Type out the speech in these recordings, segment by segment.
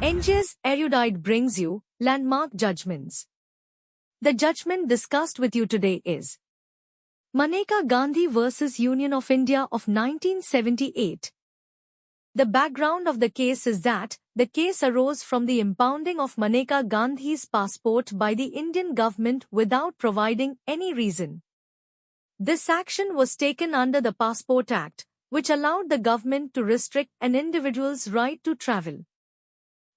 NGS Erudite brings you landmark judgments. The judgment discussed with you today is Maneka Gandhi vs. Union of India of 1978. The background of the case is that the case arose from the impounding of Maneka Gandhi's passport by the Indian government without providing any reason. This action was taken under the Passport Act, which allowed the government to restrict an individual's right to travel.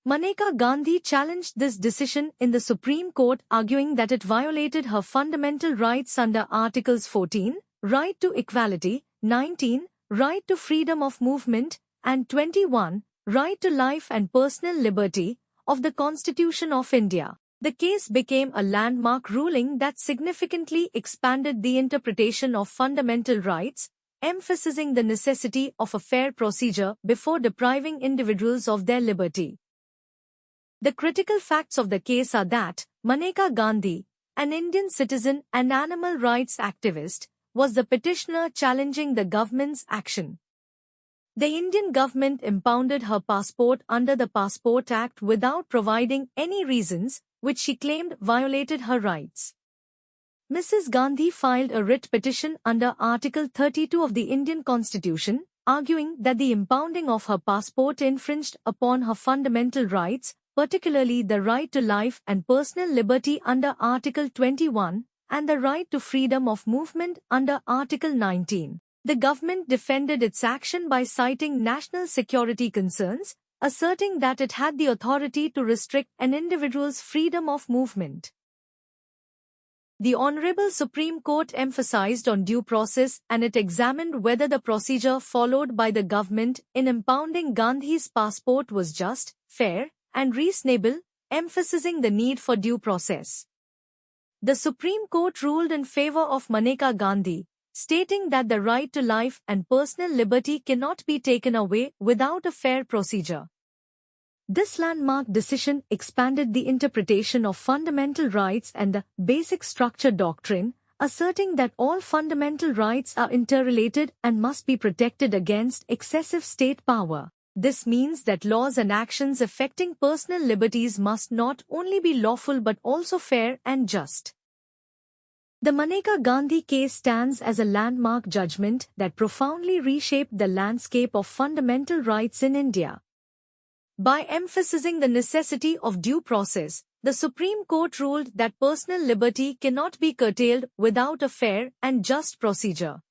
Maneka Gandhi challenged this decision in the Supreme Court, arguing that it violated her fundamental rights under Articles 14, right to equality, 19, right to freedom of movement, and 21, right to life and personal liberty, of the Constitution of India. The case became a landmark ruling that significantly expanded the interpretation of fundamental rights, emphasizing the necessity of a fair procedure before depriving individuals of their liberty. The critical facts of the case are that Maneka Gandhi, an Indian citizen and animal rights activist, was the petitioner challenging the government's action. The Indian government impounded her passport under the Passport Act without providing any reasons, which she claimed violated her rights. Mrs. Gandhi filed a writ petition under Article 32 of the Indian Constitution, arguing that the impounding of her passport infringed upon her fundamental rights, particularly the right to life and personal liberty under Article 21, and the right to freedom of movement under Article 19. The government defended its action by citing national security concerns, asserting that it had the authority to restrict an individual's freedom of movement. The Honorable Supreme Court emphasized on due process, and it examined whether the procedure followed by the government in impounding Gandhi's passport was just, fair, and reasonable, emphasizing the need for due process. The Supreme Court ruled in favor of Maneka Gandhi, stating that the right to life and personal liberty cannot be taken away without a fair procedure. This landmark decision expanded the interpretation of fundamental rights and the basic structure doctrine, asserting that all fundamental rights are interrelated and must be protected against excessive state power. This means that laws and actions affecting personal liberties must not only be lawful but also fair and just. The Maneka Gandhi case stands as a landmark judgment that profoundly reshaped the landscape of fundamental rights in India. By emphasizing the necessity of due process, the Supreme Court ruled that personal liberty cannot be curtailed without a fair and just procedure.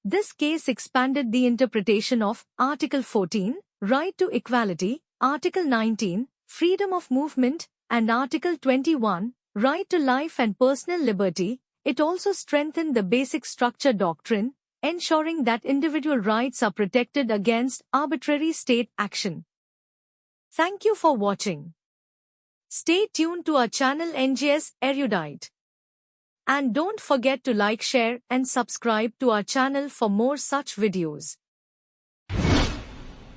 This case expanded the interpretation of Article 14, right to equality, Article 19, freedom of movement, and Article 21, right to life and personal liberty. It also strengthened the basic structure doctrine, ensuring that individual rights are protected against arbitrary state action. Thank you for watching. Stay tuned to our channel NGS Erudite. And don't forget to like, share, and subscribe to our channel for more such videos.